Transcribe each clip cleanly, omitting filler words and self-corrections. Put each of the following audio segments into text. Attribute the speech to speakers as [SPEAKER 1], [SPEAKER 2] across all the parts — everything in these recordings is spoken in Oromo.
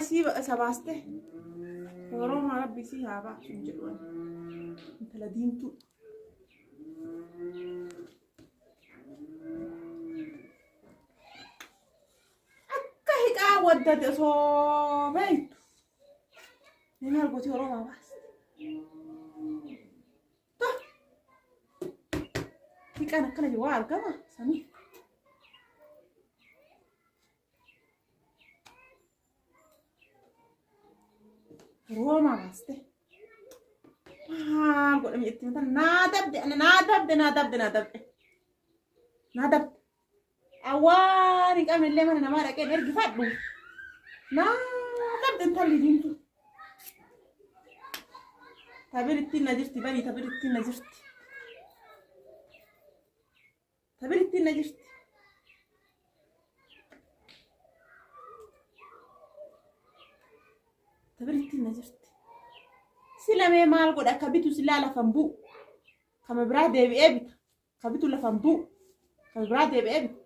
[SPEAKER 1] يسيب سباسته وروما ربي سيها بقى شنجلون انت لدينتو أكهك ودد صوبيت لما القوتي وروما بس طه هيك أنا كنا جوال كما سمي روما بس قول لي انت نادب انا نادب اواني قبل ليه انا ما ركين ارجع فدو نادب انت اللي دينتو تبرتي نجرتي بني تبرتي نجرتي سلامي مال قد أكبتو سلالة فنبو كم براد بيبت كبتو لفنبو كم براد بيبت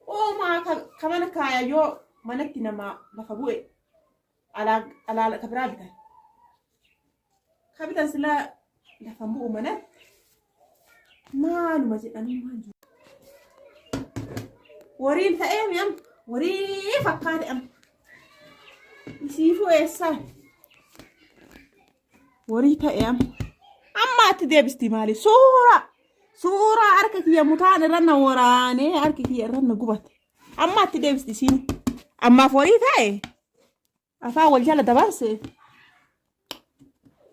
[SPEAKER 1] أو ما كمان كايا يو منتنا ما لفبوه على كبراد كبتا سلا لفنبو منت ما نمجد أنا ما نجو ورين ثأيم يم ورين فكاد أم يسيفو إيسان وريتا أم أما تدي باستمالي صورة أركك يا متان رنا وراني أركك يا رنا قبت أما تدي باستسين أما فوريتا إيه أفاول جالة دبارسي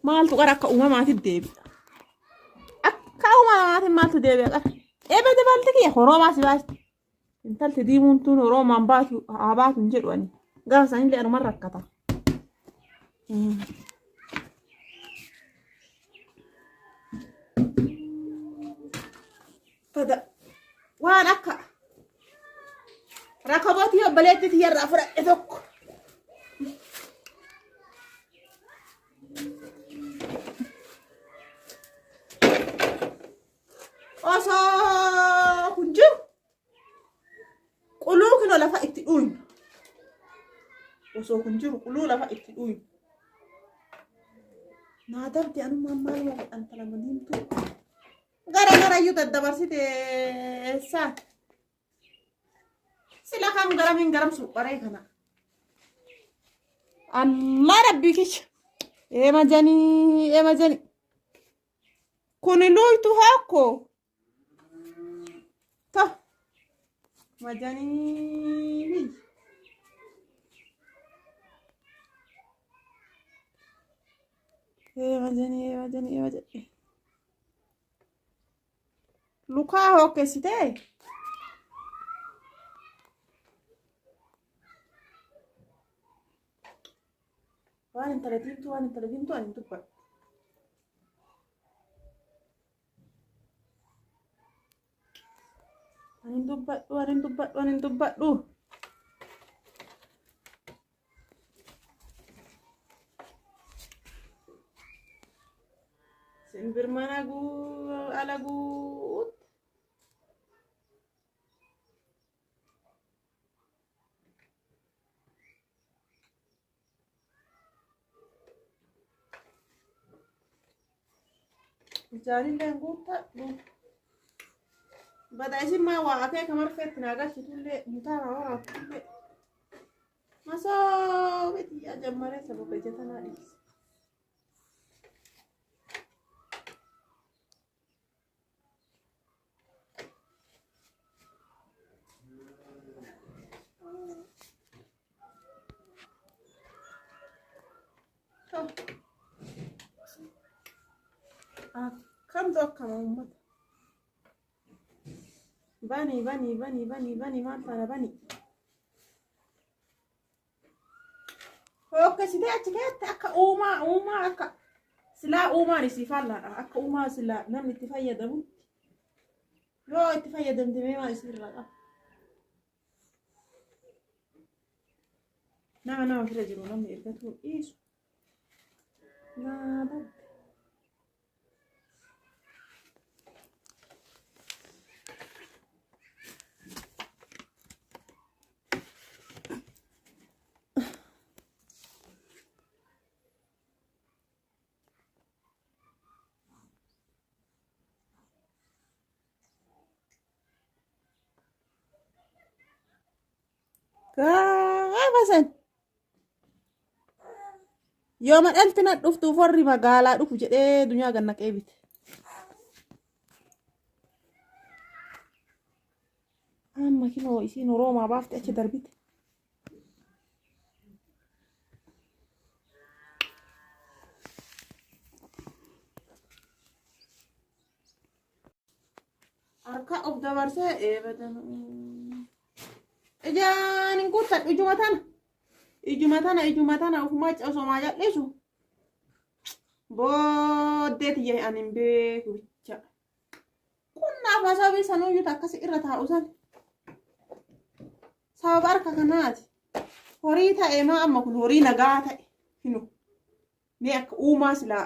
[SPEAKER 1] مال تقرأك ما تدي أكاو ما تدي إيه بدي بالتك يا خرو ما سباش انت تدي مونتون روما باتو عبات نجلواني قاس أنا اللي أنا مرة كتا فدا وانا أكا ركبتي بليتي هي الرافرة إذوك أصا كنجو قلوك ولا فايتون وصو كنجو قلو لا فايتون نادرتي أنا ما مال أنت لما دينتو gara yuu daddabarsite eessa sila kam garam supharee kana Allah rabbii kicha majani kuni luytu hakko ta majani majani Luka hoke site وان 30 أنا تبى وان تبى sembir mana ala gut jari lenguta bada isi ma wa ake kamar fet naga chitulle mutara wa kulle maso beti ya jamare sababu jetana dis كم ذوق كمان بني ما أنا بني هو كسيدة أتكلم أكا أوما أكا سلا أوما نسيفالا أكا أوما سلا نم اتفايا دمو لو اتفايا دمدمي ما يصير لك نعم في رجل نم إركته إيش لا بد Gaafasan yooma dhalti na dhuftuuf warri magaalaa dhufu jedhee dunyaa gannaqee bite. Amma kinoo isiin Oroomaa baafte achi darbite. Harka of dabarsee eebadan. Ijaan hin guuttadhu ijuma tana ofumaa casumaa jal'isu. Booddeeti yee ani hin beeku bicha. Qunnaaf hasabii sanuyyuu akkasi irra taa'u san. Sababa harka kanaati. Horii ta'e maa amma kun horii nagaa ta'e hinu. Mee akka uumaa silaa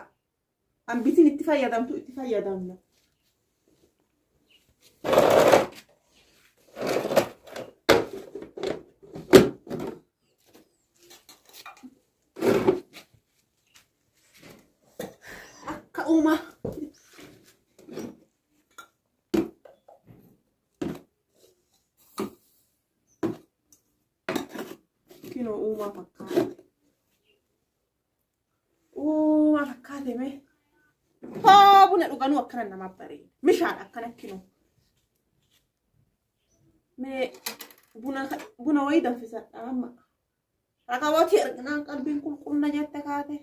[SPEAKER 1] hambitiin itti fayyadamtu itti fayyadamna. Akka uumaa. Kino uumaa fakkaate. Uumaa fakkaate mee. Hoo buna dhuganuu akkana namaaf bareeda. Mishaadha akkana kino. Mee buna wayii danfisadha amma. Raqabooti erginaan qalbiin qulqullina jette kaate.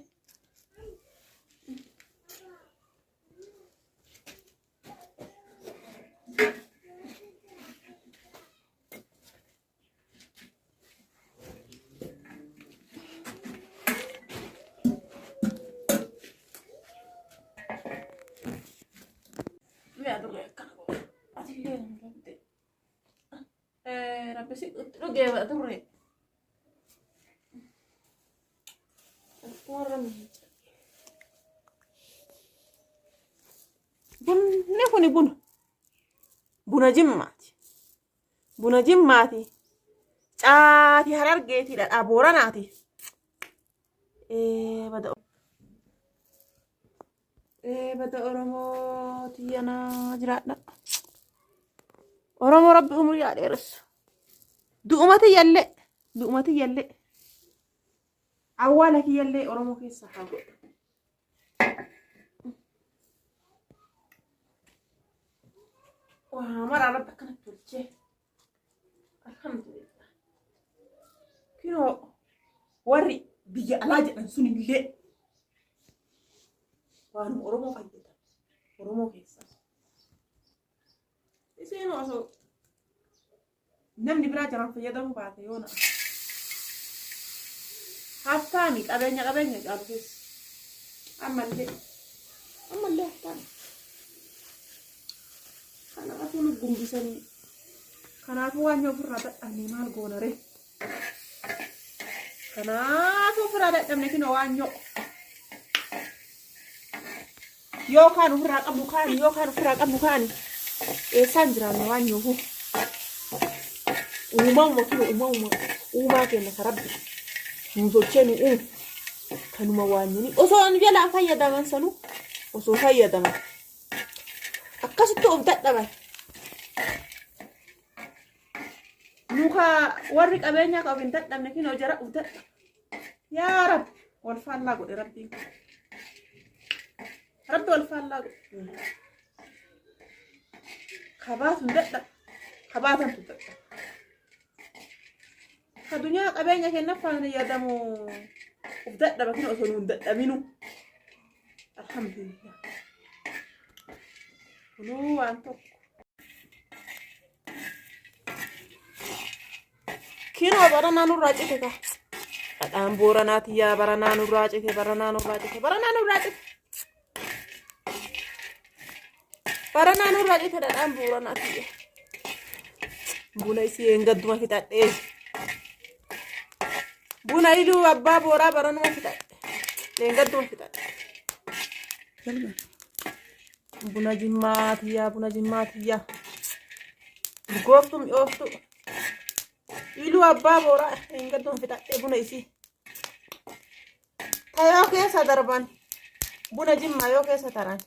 [SPEAKER 1] Rabbi dhugee ba'a turre. Bunni kuni buna jimmaati. Buna jimmaati. Caati Harargeeti dhadhaa Booranaati. Bada Oromooti yana jiraadha. Oromoo Rabbi umurii haa dheeressu. Du'umati yallee. Awwaala kiyyallee Oromoo keessa haa godhu. Waa mara Rabbi akkanatti tolchee. Alhamdulillah. Kinoo warri biyya alaa jedhan sunillee waan Oromoo fayyada. Oromoo keessa. Isiin osoo namni biraa jaraan fayyadamu baate yoo na'a. Haftaami qabeenya caalu keessa. Ammallee haftaami. Kanaafuu nu gumbisanii. Kanaafuu waan ofirraa dadhabne maal goona ree? Kanaafuu ofirraa dadhabne kinoo waan yookaan ofirraa qabnu kaani. Eessaan jiraanne waan nyoofu. Uumaa keenya ka Rabbi nu sochee nu uumu kanuma waan nyini osoo nu jalaa fayyadaman sanu osoo fayyadaman akkasitti of dadhaban nuka warri qabeenyaa qabu hin dadhabne kinoo jara uf dadhaba yaa Rabbi wal faallaa godhe Rabbiin Rabbi wal faallaa godhe kabaatun dadhaba kabaatantu dadhaba. Addunyaa qabeenya kennaaf fayyadamu uf dadhaba kino osoo nu hin dadhabinu. Alhamdulillah. Kunuu waan tokko. Kinoo baranaa nurraa cite ka. Dhadhaan Booranaati yaa baranaa nurraa cite. Baranaa nurraa cite dhadhaan Booranaati. Buna isii engadduma fixadhee. Buna iduu abbaa Booraa baranuma fixadhe. Engadduma fixadhe. Buna jimmaatiyyaa. Gooftu mi'ooftu. Iduu abbaa Booraa engadduma fixadhe buna isii. Tayoo keessa darban. Buna jimmaa yoo keessa taran.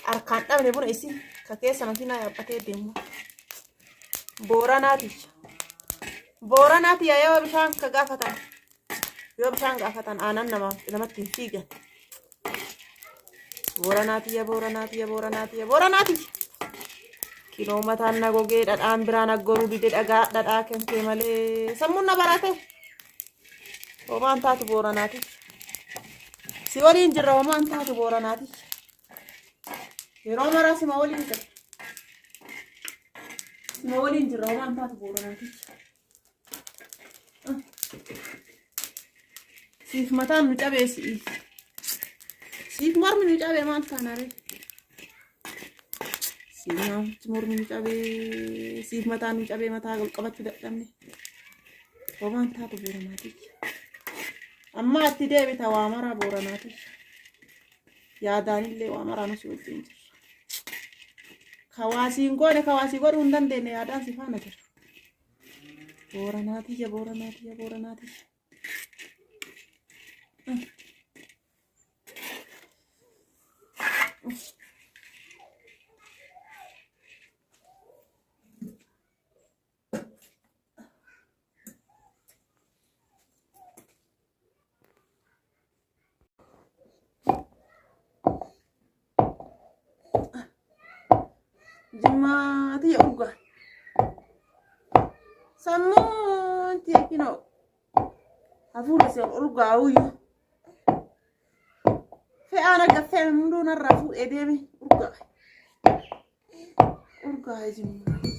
[SPEAKER 1] Harkaan dhabne buna isii ka keessa makiinaa yaabbatee deemu. Booranaaticha. Booranaati yoo bishaan ka gaafatan. Yoo bishaan gaafatan aanan namatti hin fiigan. Booranaati. Kiloomataan na gogee dhadhaan biraan aggoruu dide dhadhaa kentee malee sammuun na barate. Homaan taatu Booranaati. Si waliin jirra homaan taatu Booranaati. Yeroo maraa sima waliin jirra. Sima waliin jirra homaan taatu Booranaati. Siif mataan nu cabee siif mormi nu cabee maal taanare? Siif mormi nu cabee siif mataan nu cabee mataa qabachuu dadhabne. Homaan taatu Booranaati. Amma atti deebita waa maraa Booranaati. Yaadaanillee waa maraa nusi wajjin jirra. Kawaasiin godhuu hin dandeenye yaadaan si faana jira. Booranaati. Jimmaati urga. Sammuunti kino hafuura si urgaa uyyu. Fe'aana gaffee hunduu narraa fuudhee deeme urgaa. Jimmaati.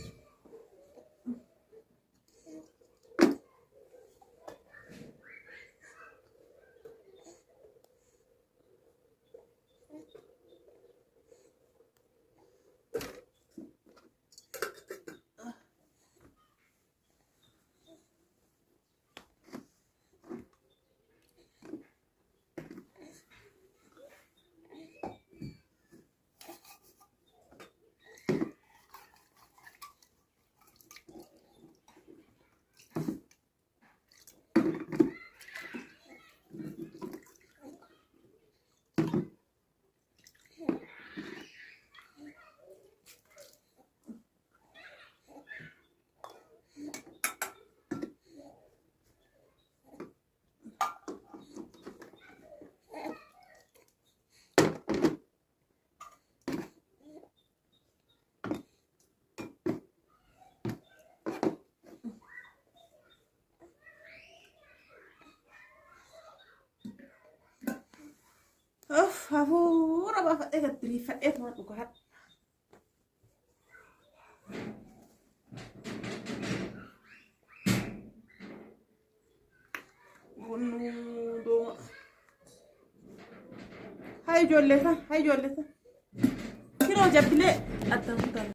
[SPEAKER 1] Hafuura baafadhee gaddiriifadhee tumaan dhugaa. Bunnuudoo. Hai ijoolleeta. Kiroo jabbilee adda mutaan.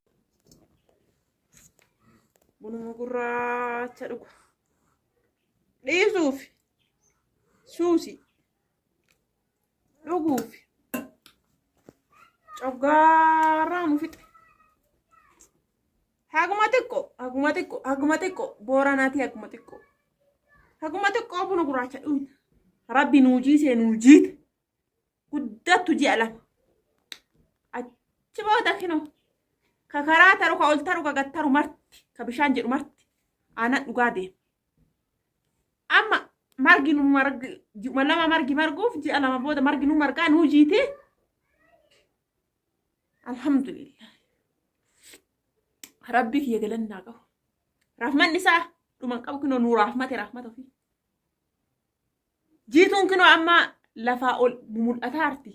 [SPEAKER 1] Bunuma gurraacha dhugu. Dhiisuufi. Suusi. Dhuguufi. Coggaarraa nu fixe. Haguma xiqqoo Booranaati haguma xiqqoo buna gurraacha dhuunfa. Rabbi nuu jiite guddattu ji'a lama. Achi booda kinoo ka karaa taru ka ol taru ka gad taru marti ka bishaan jedhu marti aanan dhugaa deema. Amma margi nu lama marguuf ji'a lama booda margi nu margaa nuu jiite. Alhamdulillah. Rabbi kiyya galannaa qabu. Rahmanni isaa dhuman qabu kinoo nuu rahmata ofii. Jiituun kinoo amma lafaa ol mul'ataa arti.